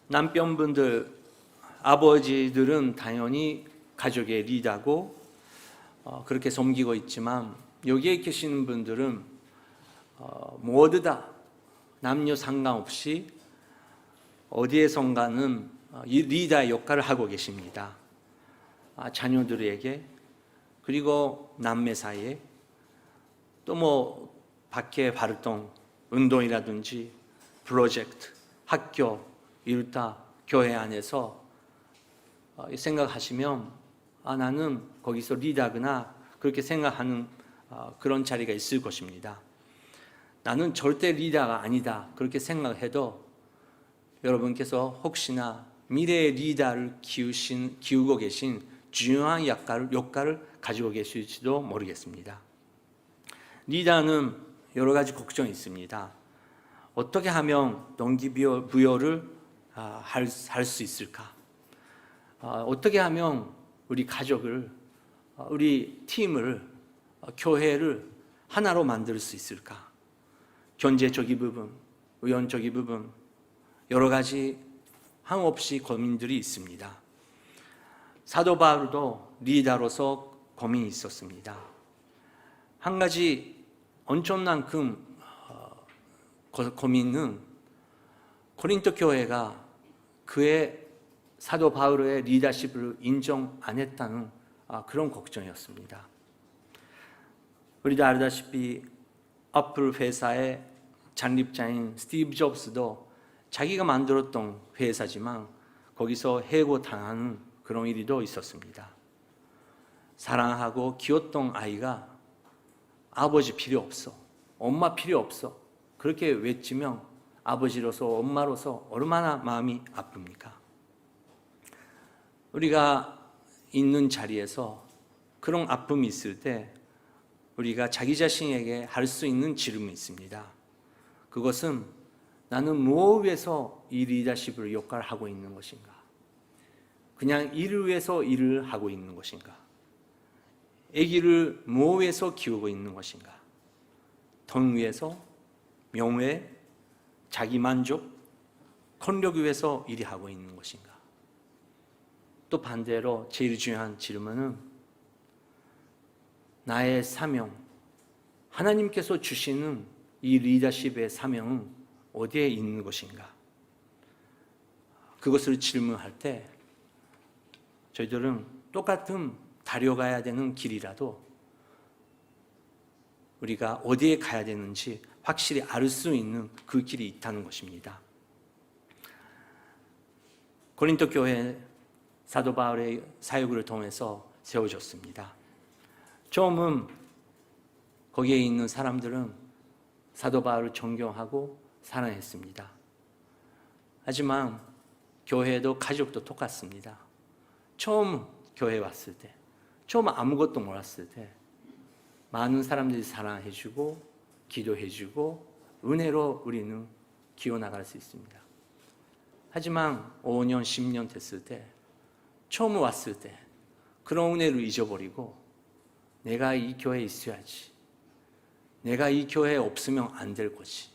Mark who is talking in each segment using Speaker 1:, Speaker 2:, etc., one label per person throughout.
Speaker 1: 남편분들, 아버지들은 당연히 가족의 리더고 그렇게 섬기고 있지만 여기에 계시는 분들은 모두 다 남녀 상관없이 어디에선가는 이 리더의 역할을 하고 계십니다. 자녀들에게, 그리고 남매 사이에, 또 뭐 밖에 활동, 운동이라든지 프로젝트, 학교, 일타, 교회 안에서 생각하시면 나는 거기서 리더구나 그렇게 생각하는 그런 자리가 있을 것입니다. 나는 절대 리더가 아니다 그렇게 생각해도 여러분께서 혹시나 미래의 리더를 키우고 계신 중요한 역할을 가지고 계실지도 모르겠습니다. 리더는 여러 가지 걱정이 있습니다. 어떻게 하면 동기부여를 할 수 있을까? 어떻게 하면 우리 가족을, 우리 팀을, 교회를 하나로 만들 수 있을까? 경제적인 부분, 의원적인 부분, 여러 가지 한없이 고민들이 있습니다. 사도 바울도 리더로서 고민이 있었습니다. 한 가지 엄청난 큰 고민은 고린도 교회가 그의 사도 바울의 리더십을 인정 안 했다는 그런 걱정이었습니다. 우리도 알다시피 애플 회사의 창립자인 스티브 잡스도 자기가 만들었던 회사지만 거기서 해고당하는 그런 일도 있었습니다. 사랑하고 키웠던 아이가 아버지 필요 없어, 엄마 필요 없어 그렇게 외치면 아버지로서 엄마로서 얼마나 마음이 아픕니까? 우리가 있는 자리에서 그런 아픔이 있을 때 우리가 자기 자신에게 할 수 있는 질문이 있습니다. 그것은 나는 무엇을 위해서 이 리더십을 역할을 하고 있는 것인가? 그냥 일을 위해서 일을 하고 있는 것인가? 아기를 무엇을 위해서 키우고 있는 것인가? 돈 위해서, 명예, 자기 만족, 권력을 위해서 일하고 있는 것인가? 또 반대로 제일 중요한 질문은 나의 사명, 하나님께서 주시는 이 리더십의 사명은 어디에 있는 것인가? 그것을 질문할 때 저희들은 똑같은 달려가야 되는 길이라도 우리가 어디에 가야 되는지 확실히 알 수 있는 그 길이 있다는 것입니다. 고린도 교회 사도 바울의 사역을 통해서 세워졌습니다. 처음은 거기에 있는 사람들은 사도 바울을 존경하고 사랑했습니다. 하지만 교회도 가족도 똑같습니다. 처음 교회 왔을 때, 처음 아무것도 몰랐을 때 많은 사람들이 사랑해주고 기도해주고 은혜로 우리는 기어나갈 수 있습니다. 하지만 5년, 10년 됐을 때, 처음 왔을 때 그런 은혜를 잊어버리고 내가 이 교회에 있어야지, 내가 이 교회에 없으면 안 될 거지,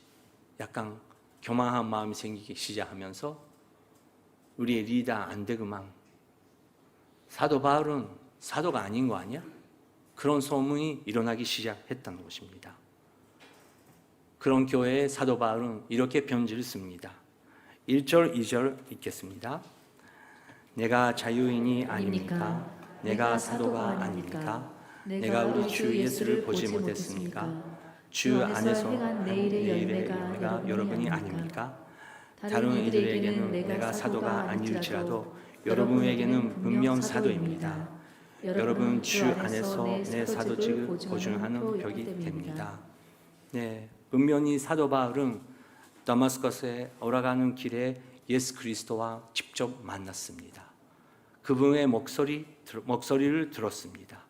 Speaker 1: 약간 교만한 마음이 생기기 시작하면서 우리의 리더 안 되구만, 사도 바울은 사도가 아닌 거 아니야? 그런 소문이 일어나기 시작했다는 것입니다. 그런 교회에 사도 바울은 이렇게 편지를 씁니다. 1절, 2절 읽겠습니다. 내가 자유인이 아닙니까? 내가 사도가 아닙니까? 내가 우리 주 예수를 보지 못했습니까? 주 안에서 한 내일의 열매가 여러분이 아닙니까? 다른 이들에게는 내가 사도가 아닐지라도 여러분에게는 분명 사도입니다. 여러분 주 안에서 내 사도직을 보증하는 벽이 됩니다. 네, 분명히 사도 바울은 다마스커스에 올라가는 길에 예수 그리스도와 직접 만났습니다. 그분의 목소리를 들었습니다.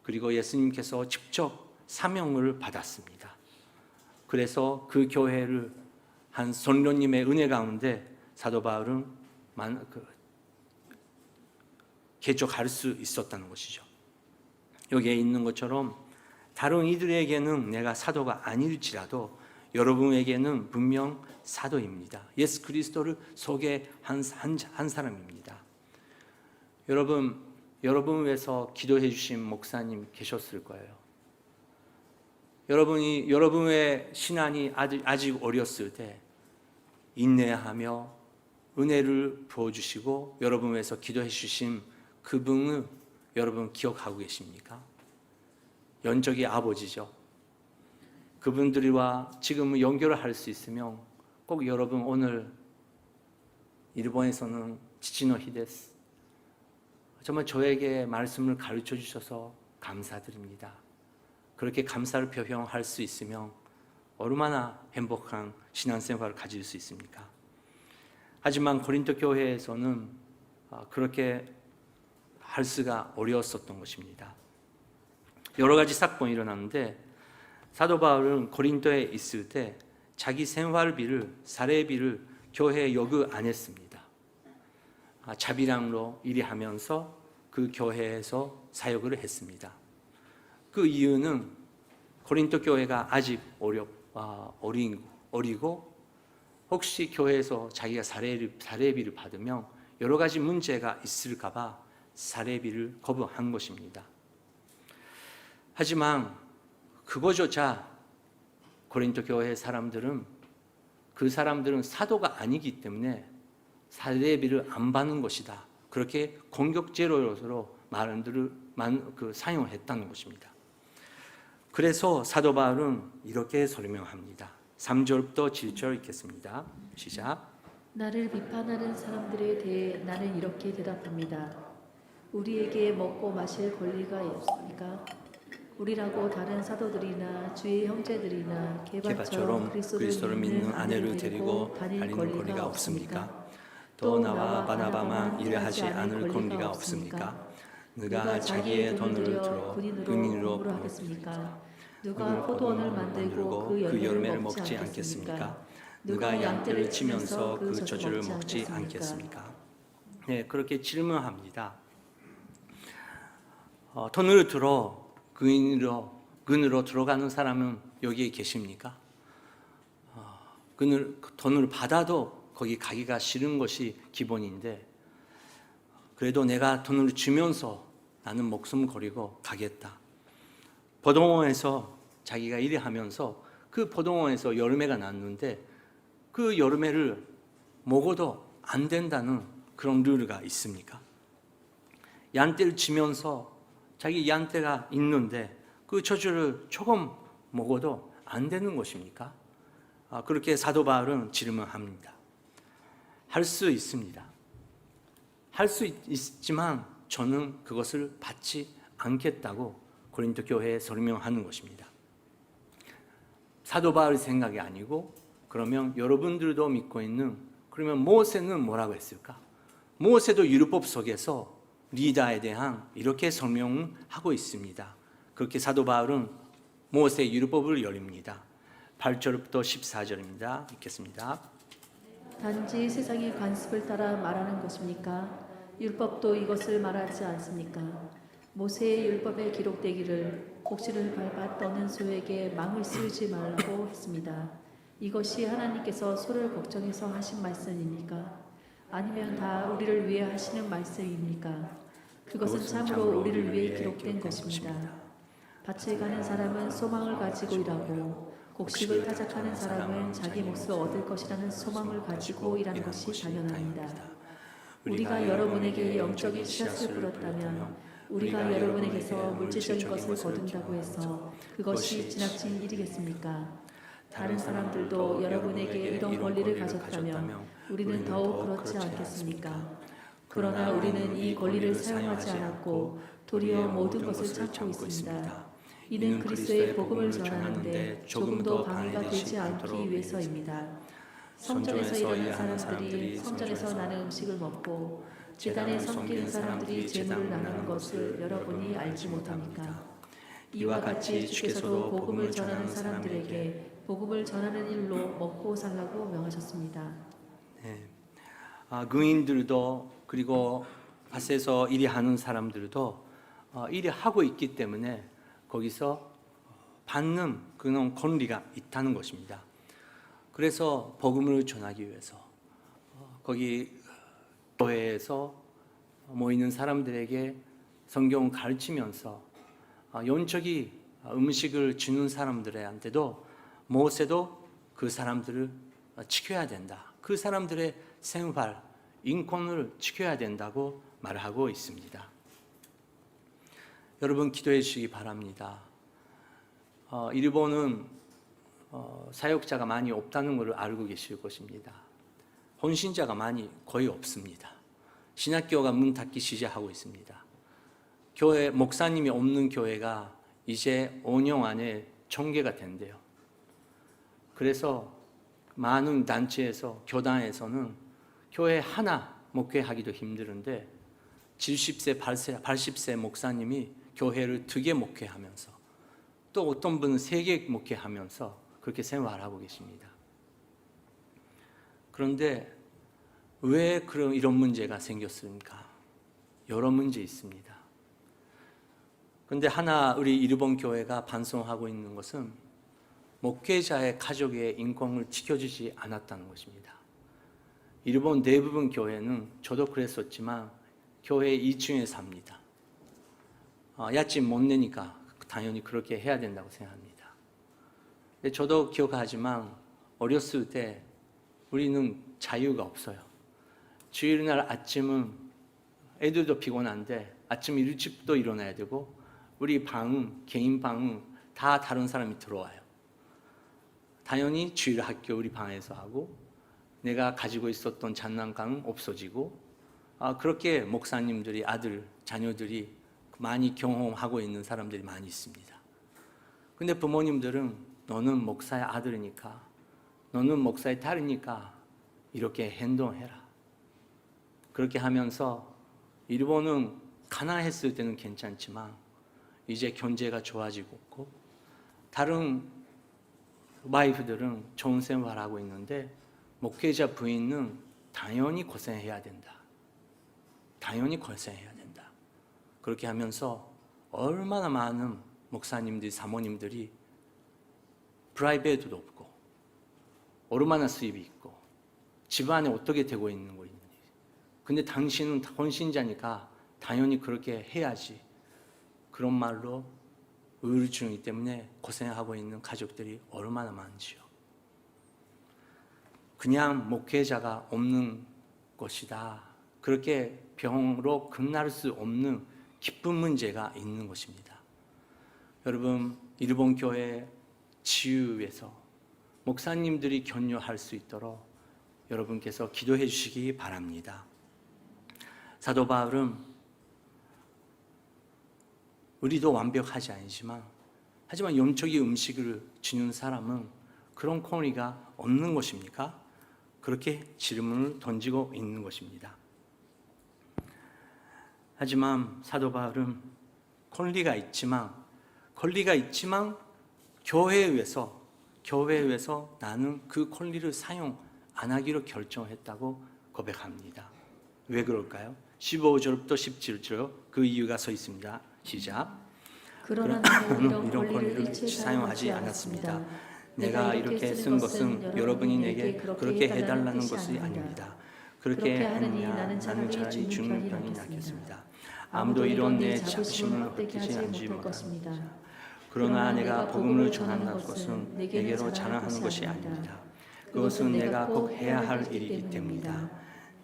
Speaker 1: 그리고 예수님께서 직접 사명을 받았습니다. 그래서 그 교회를 한 선교님의 은혜 가운데 사도 바울은 개척할 수 있었다는 것이죠. 여기에 있는 것처럼 다른 이들에게는 내가 사도가 아닐지라도 여러분에게는 분명 사도입니다. 예수 그리스도를 소개한 한 사람입니다. 여러분 위해서 기도해 주신 목사님 계셨을 거예요. 여러분의 신앙이 아직 어렸을 때 인내하며 은혜를 부어주시고 여러분 위해서 기도해 주신 그분을 여러분 기억하고 계십니까? 연적의 아버지죠. 그분들과 지금 연결을 할 수 있으면 꼭 여러분 오늘 일본에서는 지치노 히데스 정말 저에게 말씀을 가르쳐 주셔서 감사드립니다. 그렇게 감사를 표현할 수 있으면 얼마나 행복한 신앙생활을 가질 수 있습니까? 하지만 고린도 교회에서는 그렇게 할 수가 어려웠었던 것입니다. 여러 가지 사건이 일어났는데 사도 바울은 고린도에 있을 때 자기 생활비를 사례비를 교회에 요구 안 했습니다. 자비랑으로 일하면서 그 교회에서 사역을 했습니다. 그 이유는 고린도 교회가 아직 어리고 혹시 교회에서 자기가 사례비를 받으면 여러 가지 문제가 있을까 봐 사례비를 거부한 것입니다. 하지만 그거조차 고린도 교회 사람들은 그 사람들은 사도가 아니기 때문에 사례비를 안 받는 것이다. 그렇게 공격제로로 사용을 했다는 것입니다. 그래서 사도 바울은 이렇게 설명합니다. 3절부터 7절 읽겠습니다. 시작.
Speaker 2: 나를 비판하는 사람들에 대해 나는 이렇게 대답합니다. 우리에게 먹고 마실 권리가 없습니까? 우리라고 다른 사도들이나 주의 형제들이나 개바처럼 그리스도를 믿는 아내를 데리고 다닐 권리가 없습니까?
Speaker 1: 또 나와 바나바만 일하지 않을 권리가 없습니까? 누가 자기의 돈을 들어 군인으로 하겠습니까?
Speaker 2: 누가 포도원을 만들고 그 열매를 먹지 않겠습니까? 누가 양떼를 치면서 그 젖을 먹지 않겠습니까?
Speaker 1: 네, 그렇게 질문합니다. 돈을 들어 근으로 들어가는 사람은 여기에 계십니까? 돈을 받아도 거기 가기가 싫은 것이 기본인데 그래도 내가 돈을 주면서 나는 목숨 걸고 가겠다. 포도원에서 자기가 일하면서 그 포도원에서 열매가 났는데 그 열매를 먹어도 안 된다는 그런 룰이 있습니까? 양떼를 치면서 자기 양떼가 있는데 그 젖을 조금 먹어도 안 되는 것입니까? 그렇게 사도 바울은 질문합니다. 할 수 있습니다. 할 수 있지만 저는 그것을 받지 않겠다고 고린도 교회에 설명하는 것입니다. 사도 바울의 생각이 아니고 그러면 여러분들도 믿고 있는 그러면 모세는 뭐라고 했을까? 모세도 율법 속에서 리다에 대한 이렇게 설명하고 있습니다. 그렇게 사도 바울은 모세 율법을 열립니다. 8절부터 14절입니다. 읽겠습니다.
Speaker 2: 단지 세상의 관습을 따라 말하는 것입니까? 율법도 이것을 말하지 않습니까? 모세의 율법에 기록되기를 곡식을 밟아 떠는 소에게 망을 씌우지 말라고 했습니다. 이것이 하나님께서 소를 걱정해서 하신 말씀입니까? 아니면 다 우리를 위해 하시는 말씀입니까? 그것은 참으로 우리를 위해 기록된 것입니다. 밭에 가는 사람은 소망을 가지고 일하고 곡식을 타작하는 사람은 자기 몫을 얻을 것이라는 소망을 가지고 일하는 것이 당연합니다. 우리가 여러분에게 영적인 씨앗을 뿌렸다면 우리가 여러분에게서 물질적인 것을 거둔다고 해서 그것이 지나친 일이겠습니까? 다른 사람들도 여러분에게 이런 권리를 가졌다면 우리는 더욱 그렇지 않겠습니까? 그러나 우리는 이 권리를 사용하지 않았고 도리어 모든 것을 참고 있습니다. 이는 그리스도의 복음을 전하는데 조금도 방해가 되지 않기 위해서입니다. 성전에서 일하는 사람들이 성전에서 나는 음식을 먹고 제단에 섬기는 사람들이 제물을 나누는 것을 여러분이 알지 못합니까? 이와 같이 주께서도 복음을 전하는 사람들에게 복음을 전하는 일로 먹고 살라고 명하셨습니다.
Speaker 1: 네. 의인들도 그리고 밭에서 일하는 사람들도 일하고 있기 때문에 거기서 받는 그런 권리가 있다는 것입니다. 그래서 복음을 전하기 위해서 거기 교회에서 모이는 사람들에게 성경을 가르치면서 영적인 음식을 주는 사람들한테도 모세도 그 사람들을 지켜야 된다. 그 사람들의 생활, 인권을 지켜야 된다고 말하고 있습니다. 여러분 기도해 주시기 바랍니다. 일본은 사역자가 많이 없다는 것을 알고 계실 것입니다. 헌신자가 거의 없습니다. 신학교가 문 닫기 시작하고 있습니다. 교회 목사님이 없는 교회가 이제 5년 안에 1000개가 된대요. 그래서 많은 단체에서 교단에서는 교회 하나 목회하기도 힘들은데 70세, 80세 목사님이 교회를 2개 목회하면서 또 어떤 분은 3개 목회하면서 그렇게 생활하고 계십니다. 그런데 왜 이런 문제가 생겼습니까? 여러 문제 있습니다. 그런데 하나 우리 일본 교회가 반성하고 있는 것은 목회자의 가족의 인권을 지켜주지 않았다는 것입니다. 일본 대부분 교회는 저도 그랬었지만 교회 2층에 삽니다.家賃못 내니까 당연히 그렇게 해야 된다고 생각합니다. 근데 저도 기억하지만 어렸을 때 우리는 자유가 없어요. 주일날 아침은 애들도 피곤한데 아침 일찍도 일어나야 되고 우리 방은 개인 방은 다 다른 사람이 들어와요. 당연히 주일 학교 우리 방에서 하고 내가 가지고 있었던 장난감은 없어지고 그렇게 목사님들이 아들, 자녀들이 많이 경험하고 있는 사람들이 많이 있습니다. 근데 부모님들은 너는 목사의 아들이니까 너는 목사의 딸이니까 이렇게 행동해라. 그렇게 하면서 일본은 가난했을 때는 괜찮지만 이제 경제가 좋아지고 있고 다른 와이프들은 좋은 생활하고 있는데 목회자 부인은 당연히 고생해야 된다. 당연히 고생해야 된다. 그렇게 하면서 얼마나 많은 목사님들이 사모님들이 프라이베이트도 없고 얼마나 수입이 있고 집안에 어떻게 되고 있는 거 있는지. 근데 당신은 헌신자니까 당연히 그렇게 해야지. 그런 말로 우울증이기 때문에 고생하고 있는 가족들이 얼마나 많지요. 그냥 목회자가 없는 것이다. 그렇게 병으로 끝날 수 없는 깊은 문제가 있는 것입니다. 여러분, 일본 교회 지유에서 목사님들이 격려할 수 있도록 여러분께서 기도해 주시기 바랍니다. 사도 바울은 우리도 완벽하지 않지만 하지만 영적인 음식을 주는 사람은 그런 권리가 없는 것입니까? 그렇게 질문을 던지고 있는 것입니다. 하지만 사도 바울은 권리가 있지만 교회에서 나는 그 권리를 사용 안 하기로 결정했다고 고백합니다. 왜 그럴까요? 15절부터 17절 그 이유가 서 있습니다. 시작.
Speaker 2: 그러나 나는
Speaker 1: 이런 권리를
Speaker 2: 일체
Speaker 1: 사용하지 않았습니다. 내가 이렇게 쓴 것은 여러분이 내게 그렇게 해달라는 것이 아닙니다. 그렇게 하느니 나는 차라리 죽는 편이 낫겠습니다. 아무도 이런 내 자부심을 헛되지 않지 못합니다. 그러나 내가 복음을 전한다는 것은 내게로 자랑하는 것이 아닙니다. 그것은 내가 꼭 해야 할 일이기 때문이다.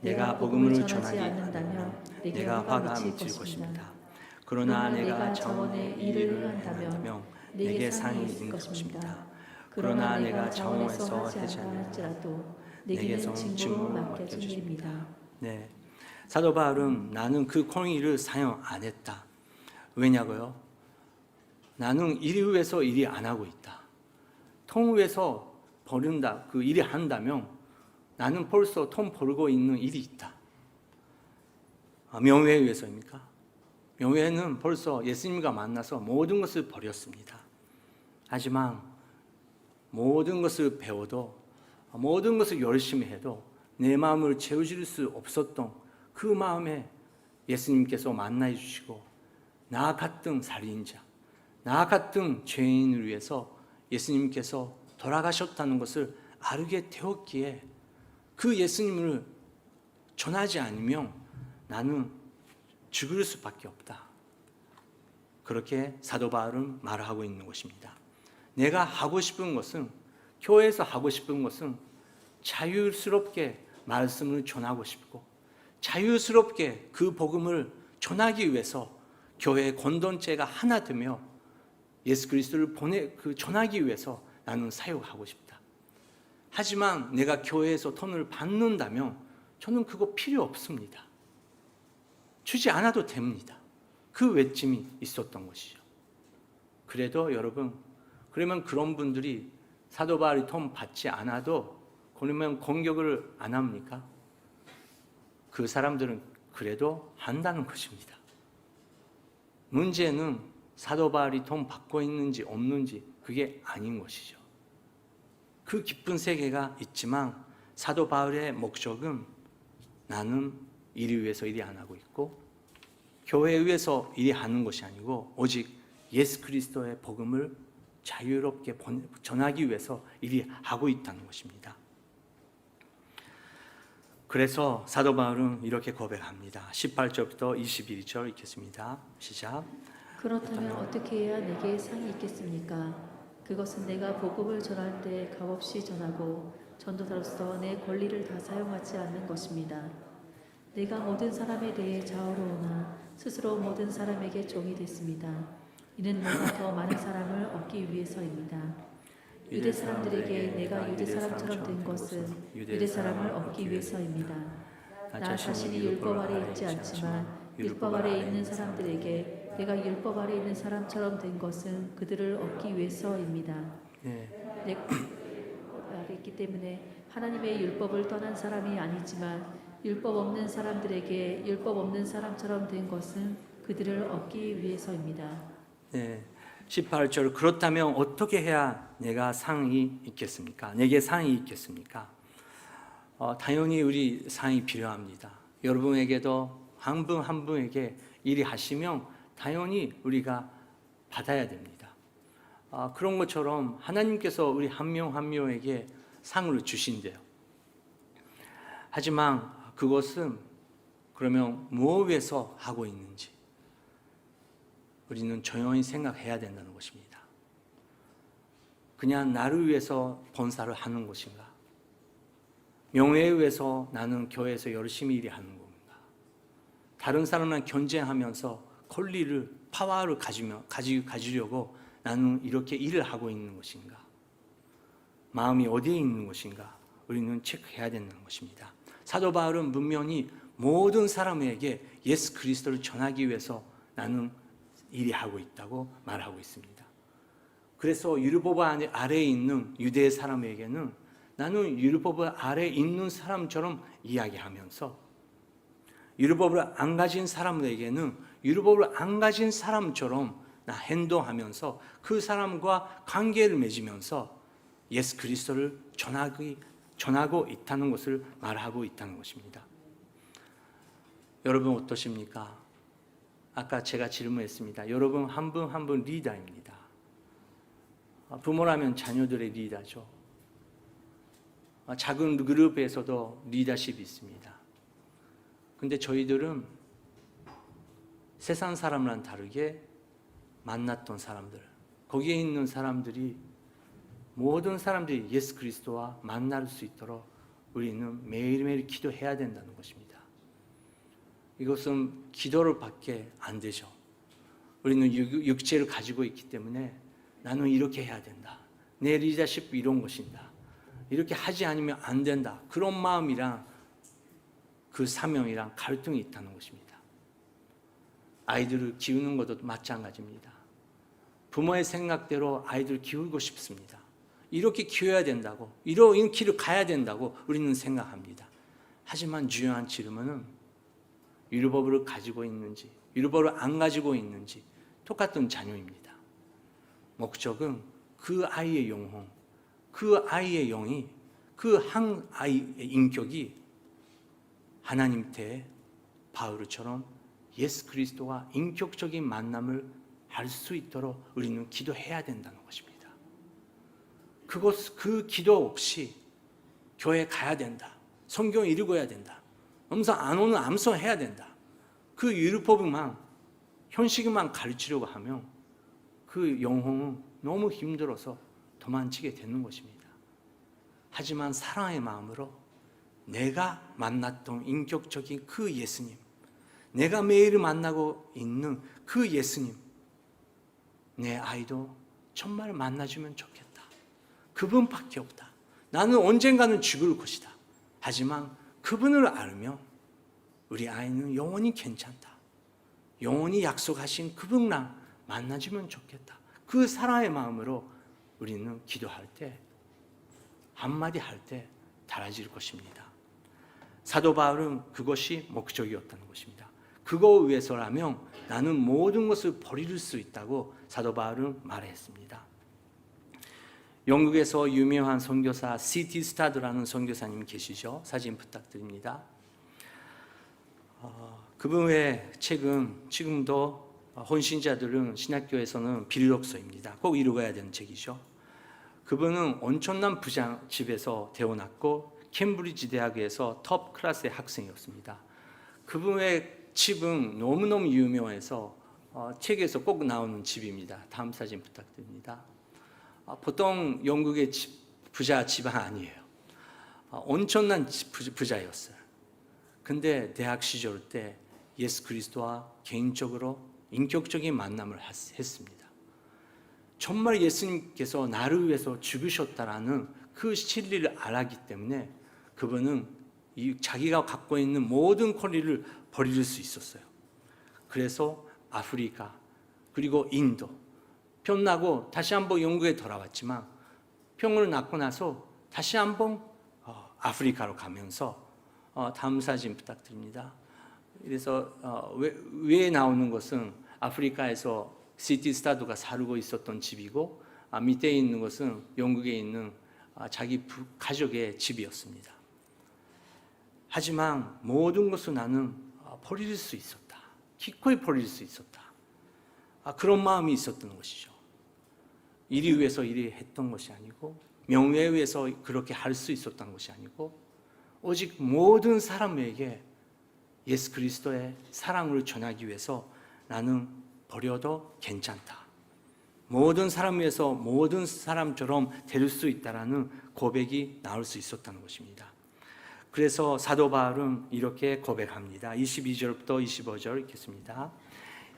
Speaker 1: 내가 복음을 전하지 않는다면 내가 화가 미칠 것입니다. 그러나 내가 자원의 일을 한다면 내게 상이 있는 것입니다. 그러나 내가 자원에서 하지 않을지라도 내게는 직무로 맡겨진 일입니다. 네, 사도 바울은 나는 그 권위를 사용 안 했다. 왜냐고요? 나는 일 위해서 일이 안 하고 있다. 통 위해서 버린다. 그 일이 한다면 나는 벌써 돈 벌고 있는 일이 있다. 명예에 위해서입니까? 명예는 벌써 예수님과 만나서 모든 것을 버렸습니다. 하지만 모든 것을 배워도 모든 것을 열심히 해도 내 마음을 채워줄 수 없었던 그 마음에 예수님께서 만나 주시고 나 같은 살인자, 나 같은 죄인을 위해서 예수님께서 돌아가셨다는 것을 알게 되었기에 그 예수님을 전하지 않으면 나는 죽을 수밖에 없다. 그렇게 사도 바울은 말하고 있는 것입니다. 내가 하고 싶은 것은, 교회에서 하고 싶은 것은 자유스럽게 말씀을 전하고 싶고 자유스럽게 그 복음을 전하기 위해서 교회 공동체가 하나 되며 예수 그리스도를 전하기 위해서 나는 사역하고 싶다. 하지만 내가 교회에서 돈을 받는다면 저는 그거 필요 없습니다. 주지 않아도 됩니다. 그 외침이 있었던 것이죠. 그래도 여러분, 그러면 그런 분들이 사도 바울이 돈 받지 않아도 그러면 공격을 안 합니까? 그 사람들은 그래도 한다는 것입니다. 문제는 사도 바울이 돈 받고 있는지 없는지 그게 아닌 것이죠. 그 깊은 세계가 있지만 사도 바울의 목적은 나는 이를 위해서 일이 안 하고 있고 교회에 위해서 일이 하는 것이 아니고 오직 예수 그리스도의 복음을 자유롭게 전하기 위해서 일이 하고 있다는 것입니다. 그래서 사도 바울은 이렇게 고백합니다. 18절부터 21절 읽겠습니다. 시작.
Speaker 2: 그렇다면 어떻게 해야 내게 상이 있겠습니까? 그것은 내가 복음을 전할 때 값없이 전하고 전도자로서 내 권리를 다 사용하지 않는 것입니다. 내가 모든 사람에 대해 좌우로우나 스스로 모든 사람에게 종이 됐습니다. 이는 내가 더 많은 사람을 얻기 위해서입니다. 유대 사람들에게 내가 유대 사람처럼 된 것은 유대 사람을 얻기 위해서입니다. 나 자신이 율법 아래 있지 않지만 율법 아래 있는 사람들에게 내가 율법 아래 있는 사람처럼 된 것은 그들을 얻기 위해서입니다. 내가 아래 있기 때문에 하나님의 율법을 떠난 사람이 아니지만 율법 없는 사람들에게 율법 없는 사람처럼 된 것은 그들을 얻기 위해서입니다.
Speaker 1: 네, 18절. 그렇다면 어떻게 해야 내가 상이 있겠습니까? 내게 상이 있겠습니까? 당연히 우리 상이 필요합니다. 여러분에게도 한 분 한 분에게 일이 하시면 당연히 우리가 받아야 됩니다. 그런 것처럼 하나님께서 우리 한 명 한 명에게 상을 주신대요. 하지만 그것은 그러면 무엇 위해서 하고 있는지 우리는 조용히 생각해야 된다는 것입니다. 그냥 나를 위해서 봉사를 하는 것인가? 명예에 위해서 나는 교회에서 열심히 일하는 건가? 다른 사람랑 경쟁하면서 권리를, 파워를 가지려고 나는 이렇게 일을 하고 있는 것인가? 마음이 어디에 있는 것인가? 우리는 체크해야 된다는 것입니다. 사도 바울은 분명히 모든 사람에게 예수 그리스도를 전하기 위해서 나는 일이 하고 있다고 말하고 있습니다. 그래서 율법 아래에 있는 유대 사람에게는 나는 율법 아래에 있는 사람처럼 이야기하면서 율법을 안 가진 사람에게는 율법을 안 가진 사람처럼 나 행동하면서 그 사람과 관계를 맺으면서 예수 그리스도를 전하고 있다는 것을 말하고 있다는 것입니다. 여러분 어떠십니까? 아까 제가 질문했습니다. 여러분 한 분 한 분 리더입니다. 부모라면 자녀들의 리더죠. 작은 그룹에서도 리더십이 있습니다. 근데 저희들은 세상 사람과는 다르게 만났던 사람들, 거기에 있는 사람들이 모든 사람들이 예수 그리스도와 만날 수 있도록 우리는 매일매일 기도해야 된다는 것입니다. 이것은 기도를 밖에 안 되죠. 우리는 육체를 가지고 있기 때문에 나는 이렇게 해야 된다. 내 리더십 이런 것이다. 이렇게 하지 않으면 안 된다. 그런 마음이랑 그 사명이랑 갈등이 있다는 것입니다. 아이들을 키우는 것도 마찬가지입니다. 부모의 생각대로 아이들을 키우고 싶습니다. 이렇게 키워야 된다고, 이런 길을 가야 된다고 우리는 생각합니다. 하지만 중요한 질문은 율법을 가지고 있는지, 율법을 안 가지고 있는지 똑같은 자녀입니다. 목적은 그 아이의 영혼, 그 아이의 영이, 그 한 아이의 인격이 하나님 때 바울처럼 예수 그리스도와 인격적인 만남을 할 수 있도록 우리는 기도해야 된다는 것입니다. 그 기도 없이 교회 가야 된다. 성경 읽어야 된다. 음성 안 오는 암송해야 된다. 그 율법만 현식만 가르치려고 하면 그 영혼은 너무 힘들어서 도망치게 되는 것입니다. 하지만 사랑의 마음으로 내가 만났던 인격적인 그 예수님, 내가 매일 만나고 있는 그 예수님, 내 아이도 정말 만나주면 좋겠다. 그분밖에 없다. 나는 언젠가는 죽을 것이다. 하지만 그분을 알면 우리 아이는 영원히 괜찮다. 영원히 약속하신 그분랑 만나주면 좋겠다. 그 사랑의 마음으로 우리는 기도할 때, 한마디 할 때 달라질 것입니다. 사도 바울은 그것이 목적이었다는 것입니다. 그거 위해서라면 나는 모든 것을 버릴 수 있다고 사도 바울은 말했습니다. 영국에서 유명한 선교사 C.T. 스타드라는 선교사님 계시죠? 사진 부탁드립니다. 그분의 책은 지금도 헌신자들은 신학교에서는 비록서입니다. 꼭 읽어야 되는 책이죠. 그분은 엄청난 부잣집에서 태어났고 캠브리지 대학에서 톱 클래스의 학생이었습니다. 그분의 집은 너무너무 유명해서 책에서 꼭 나오는 집입니다. 다음 사진 부탁드립니다. 보통 영국의 부자 집안 아니에요. 엄청난 부자였어요. 근데 대학 시절 때 예수 그리스도와 개인적으로 인격적인 만남을 했습니다. 정말 예수님께서 나를 위해서 죽으셨다라는 그 진리를 알았기 때문에 그분은 자기가 갖고 있는 모든 권리를 버릴 수 있었어요. 그래서 아프리카 그리고 인도 병 나고 다시 한번 영국에 돌아왔지만 병을 낫고 나서 다시 한번 아프리카로 가면서 다음 사진 부탁드립니다. 그래서 위에 나오는 것은 아프리카에서 C.T. 스타드가 살고 있었던 집이고 밑에 있는 것은 영국에 있는 자기 가족의 집이었습니다. 하지만 모든 것을 나는 버릴 수 있었다. 기꺼이 버릴 수 있었다. 그런 마음이 있었던 것이죠. 일이 위해서 일이 했던 것이 아니고 명예에 위해서 그렇게 할 수 있었던 것이 아니고 오직 모든 사람에게 예수 그리스도의 사랑을 전하기 위해서 나는 버려도 괜찮다. 모든 사람 위해서 모든 사람처럼 될 수 있다라는 고백이 나올 수 있었다는 것입니다. 그래서 사도 바울은 이렇게 고백합니다. 22절부터 25절 읽겠습니다.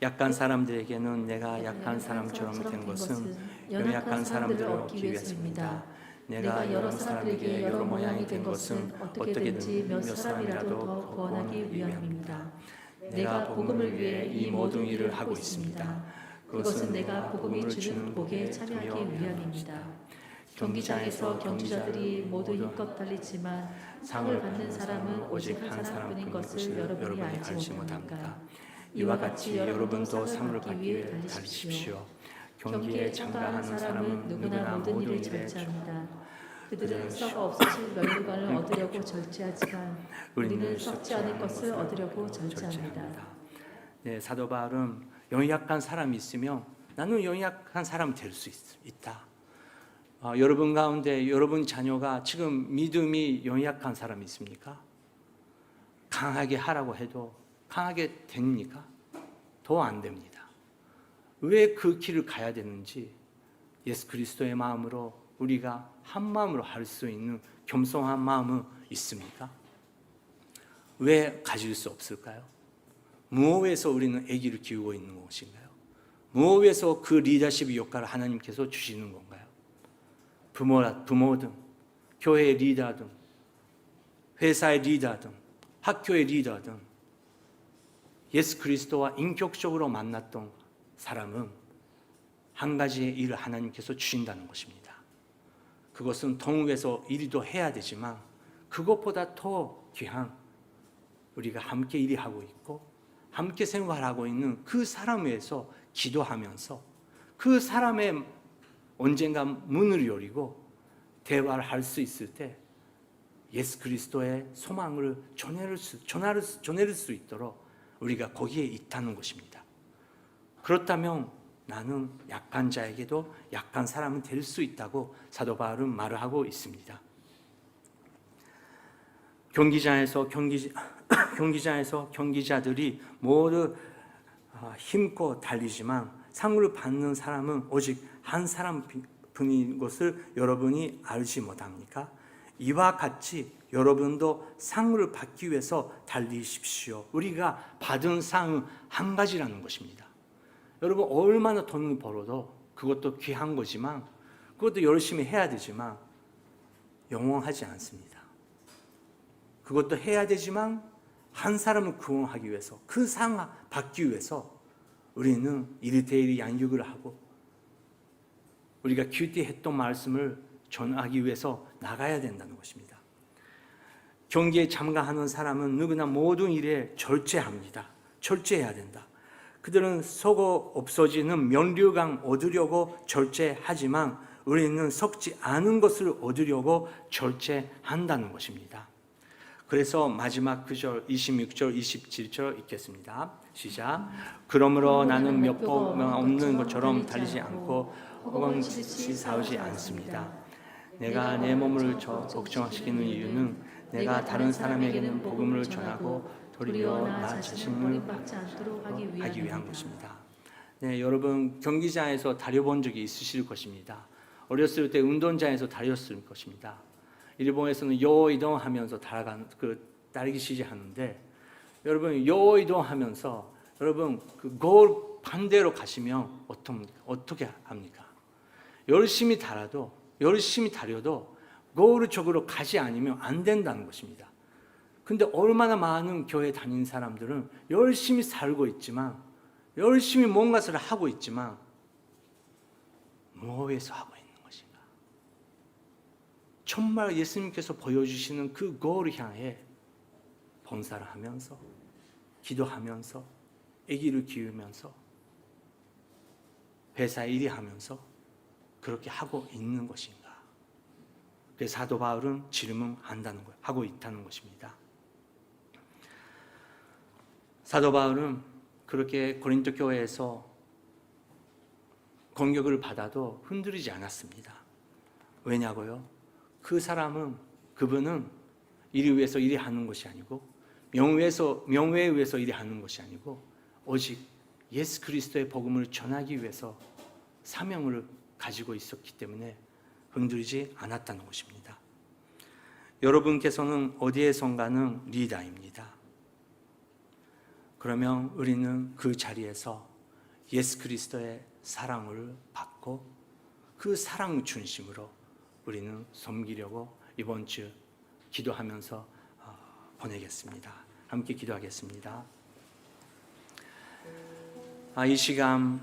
Speaker 1: 약한 사람들에게는 내가 약한 사람처럼 된 것은 연약한 사람들을 얻기 위해서입니다. 내가 여러 사람들에게 여러 모양이 된 것은 어떻게든지 몇 사람이라도 더 구원하기 위함입니다. 내가 복음을 위해 이 모든 일을 하고 있습니다. 그것은 내가 복음이 주는 복에 참여하기 위함입니다. 경기장에서 경주자들이 모두 힘껏 달리지만 상을 받는 사람은 오직 한 사람뿐인 것을 여러분이 알지 못합니까? 이와 같이 여러분도 상을 받기 위해 달리십시오. 경기에 참가하는 사람은 누구나 모든 일을 절제합니다. 그들은 썩 없어질 면류관을 얻으려고 절제하지만 우리는 썩지 않을 것을 얻으려고 절제합니다. 네, 사도 바울은 연약한 사람이 있으면 나는 연약한 사람 될 수 있다. 여러분 가운데 여러분 자녀가 지금 믿음이 연약한 사람이 있습니까? 강하게 하라고 해도 강하게 됩니까? 더 안 됩니다. 왜 그 길을 가야 되는지 예수 그리스도의 마음으로 우리가 한 마음으로 할 수 있는 겸손한 마음은 있습니까? 왜 가질 수 없을까요? 무엇에서 우리는 아기를 키우고 있는 것인가요? 무엇에서 그 리더십의 역할을 하나님께서 주시는 건가요? 부모든 교회의 리더든 회사의 리더든 학교의 리더든 예수 그리스도와 인격적으로 만났던 사람은 한 가지의 일을 하나님께서 주신다는 것입니다. 그것은 동욱에서 일도 해야 되지만 그것보다 더 귀한 우리가 함께 일하고 있고 함께 생활하고 있는 그 사람 위해서 기도하면서 그 사람의 언젠가 문을 열고 대화를 할 수 있을 때 예수 그리스도의 소망을 전할 수 있도록 우리가 거기에 있다는 것입니다. 그렇다면 나는 약한 자에게도 약한 사람은 될 수 있다고 사도 바울은 말을 하고 있습니다. 경기장에서 경기자들이 모두 힘껏 달리지만 상을 받는 사람은 오직 한 사람뿐인 것을 여러분이 알지 못합니까? 이와 같이 여러분도 상을 받기 위해서 달리십시오. 우리가 받은 상은 한 가지라는 것입니다. 여러분 얼마나 돈을 벌어도 그것도 귀한 거지만 그것도 열심히 해야 되지만 영원하지 않습니다. 그것도 해야 되지만 한 사람을 구원하기 위해서 그 상 받기 위해서 우리는 1:1 양육을 하고 우리가 큐티했던 말씀을 전하기 위해서 나가야 된다는 것입니다. 경기에 참가하는 사람은 누구나 모든 일에 절제합니다. 절제해야 된다. 그들은 썩어 없어지는 면류관 얻으려고 절제하지만 우리는 썩지 않은 것을 얻으려고 절제한다는 것입니다. 그래서 마지막 구절 26절 27절 읽겠습니다. 시작. 그러므로 나는 몇 번 없는 것처럼 달리지 않고 허공짓이 싸우지 않습니다. 내가 내 몸을 걱정시키는 이유는 내가 다른 사람에게는 복음을 전하고 도리어 나 자신을 막지 않도록 하기 위한 것입니다. 네, 여러분 경기장에서 다려본 적이 있으실 것입니다. 어렸을 때 운동장에서 다렸을 것입니다. 일본에서는 요이동하면서 다리기 시작하는데 여러분 요이동하면서 여러분 그 거울 반대로 가시면 어떻게 합니까? 열심히 다려도 거울 쪽으로 가지 않으면 안 된다는 것입니다. 근데 얼마나 많은 교회 다니는 사람들은 열심히 살고 있지만 열심히 뭔가를 하고 있지만 뭐 위해서 하고 있는 것인가? 정말 예수님께서 보여주시는 그 거울을 향해 봉사를 하면서 기도하면서 애기를 키우면서 회사 일이 하면서 그렇게 하고 있는 것인가? 그래서 사도 바울은 질문한다는 거예요. 하고 있다는 것입니다. 사도 바울은 그렇게 고린도 교회에서 공격을 받아도 흔들리지 않았습니다. 왜냐고요? 그분은 일을 위해서 일을 하는 것이 아니고 명예에 위해서 일을 하는 것이 아니고 오직 예수 그리스도의 복음을 전하기 위해서 사명을 가지고 있었기 때문에 흔들리지 않았다는 것입니다. 여러분께서는 어디에선가는 리더입니다. 그러면 우리는 그 자리에서 예수 그리스도의 사랑을 받고 그 사랑 중심으로 우리는 섬기려고 이번 주 기도하면서 보내겠습니다. 함께 기도하겠습니다. 이 시간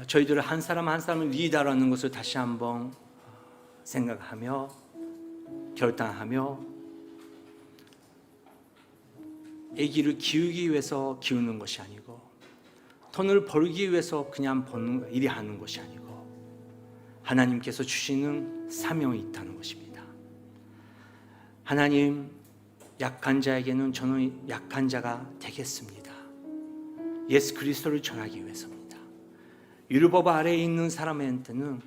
Speaker 1: 저희들 한 사람 한 사람을 리더라는 것을 다시 한번 생각하며 결단하며 아기를 키우기 위해서 키우는 것이 아니고 돈을 벌기 위해서 그냥 일이 하는 것이 아니고 하나님께서 주시는 사명이 있다는 것입니다. 하나님, 약한 자에게는 저는 약한 자가 되겠습니다. 예수 그리스도를 전하기 위해서입니다. 율법 아래에 있는 사람한테는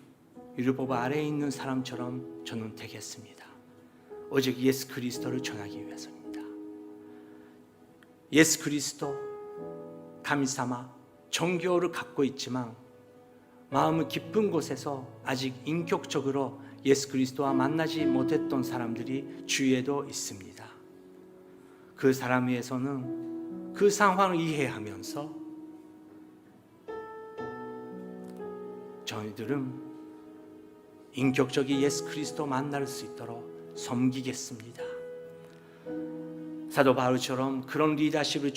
Speaker 1: 율법 아래에 있는 사람처럼 저는 되겠습니다. 오직 예수 그리스도를 전하기 위해서입니다. 예수 그리스도 감사마 정교를 갖고 있지만 마음의 깊은 곳에서 아직 인격적으로 예수 그리스도와 만나지 못했던 사람들이 주위에도 있습니다. 그 사람 위해서는 그 상황을 이해하면서 저희들은 인격적인 예수 그리스도 만날 수 있도록 섬기겠습니다. 사도 바울처럼 그런 리더십을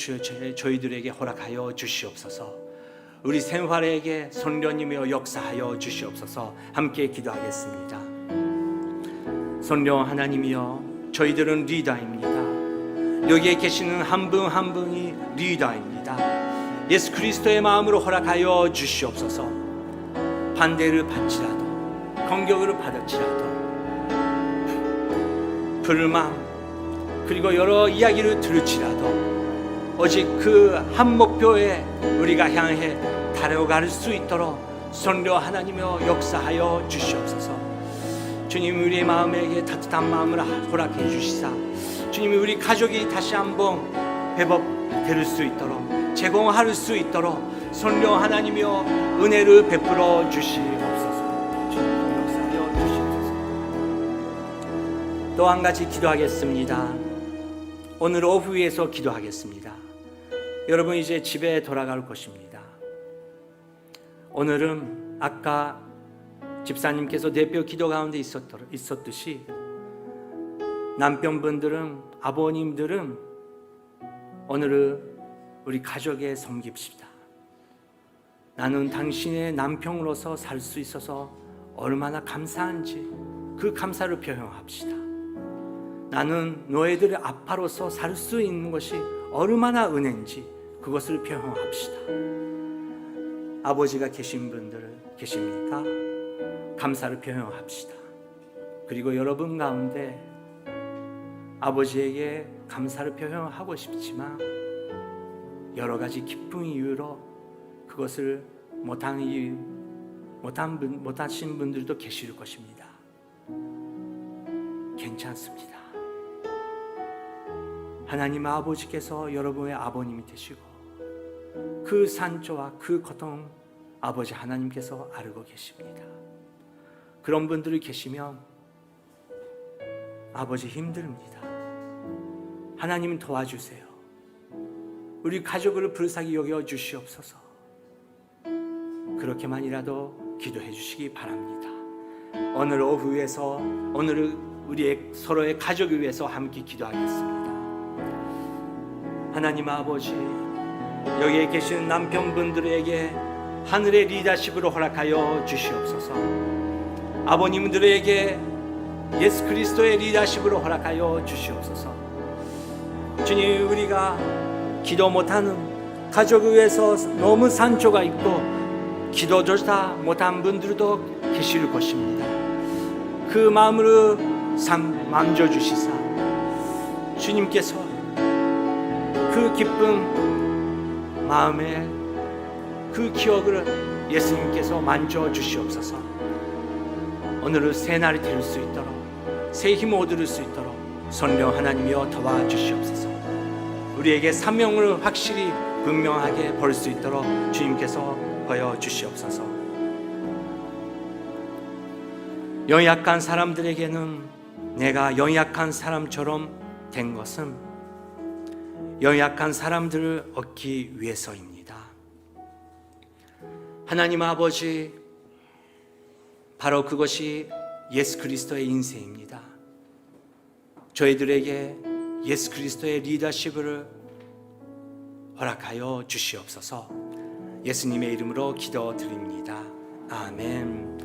Speaker 1: 저희들에게 허락하여 주시옵소서. 우리 생활에게 성령님이여 역사하여 주시옵소서. 함께 기도하겠습니다. 성령 하나님이여, 저희들은 리더입니다. 여기에 계시는 한 분 한 분이 리더입니다. 예수 그리스도의 마음으로 허락하여 주시옵소서. 반대를 받지라도 공격을 받을지라도 불만 그리고 여러 이야기를 들을지라도 오직 그 한 목표에 우리가 향해 달려갈 수 있도록 성령 하나님이여 역사하여 주시옵소서. 주님, 우리의 마음에게 따뜻한 마음을 허락해 주시사 주님이 우리 가족이 다시 한번 회복될 수 있도록, 제공할 수 있도록 성령 하나님이여 은혜를 베풀어 주시옵소서. 주님 역사하여 주시옵소서. 또 한 가지 기도하겠습니다. 오늘 오후에서 기도하겠습니다. 여러분 이제 집에 돌아갈 것입니다. 오늘은 아까 집사님께서 대표 기도 가운데 있었듯이 남편분들은, 아버님들은 오늘은 우리 가족에 섬깁시다. 나는 당신의 남편으로서 살 수 있어서 얼마나 감사한지 그 감사를 표현합시다. 나는 너희들의 아빠로서 살 수 있는 것이 얼마나 은혜인지 그것을 표현합시다. 아버지가 계신 분들 계십니까? 감사를 표현합시다. 그리고 여러분 가운데 아버지에게 감사를 표현하고 싶지만 여러 가지 기쁜 이유로 그것을 못하신 분들도 계실 것입니다. 괜찮습니다. 하나님 아버지께서 여러분의 아버님이 되시고 그 산조와 그 고통 아버지 하나님께서 알고 계십니다. 그런 분들이 계시면 아버지 힘듭니다. 하나님 도와주세요. 우리 가족을 불쌍히 여겨 주시옵소서. 그렇게만이라도 기도해 주시기 바랍니다. 오늘 오후에서 오늘 우리의 서로의 가족을 위해서 함께 기도하겠습니다. 하나님 아버지, 여기에 계신 남편분들에게 하늘의 리더십으로 허락하여 주시옵소서. 아버님들에게 예수 그리스도의 리더십으로 허락하여 주시옵소서. 주님, 우리가 기도 못하는 가족을 위해서 너무 산조가 있고 기도조차 못한 분들도 계실 것입니다. 그 마음으로 만져주시사 주님께서 그 기쁜 마음에 그 기억을 예수님께서 만져주시옵소서. 오늘은 새 날이 될 수 있도록, 새 힘을 얻을 수 있도록 성령 하나님이여 도와주시옵소서. 우리에게 사명을 확실히 분명하게 볼 수 있도록 주님께서 보여주시옵소서. 연약한 사람들에게는 내가 연약한 사람처럼 된 것은 연약한 사람들을 얻기 위해서입니다. 하나님 아버지, 바로 그것이 예수 그리스도의 인생입니다. 저희들에게 예수 그리스도의 리더십을 허락하여 주시옵소서. 예수님의 이름으로 기도드립니다. 아멘.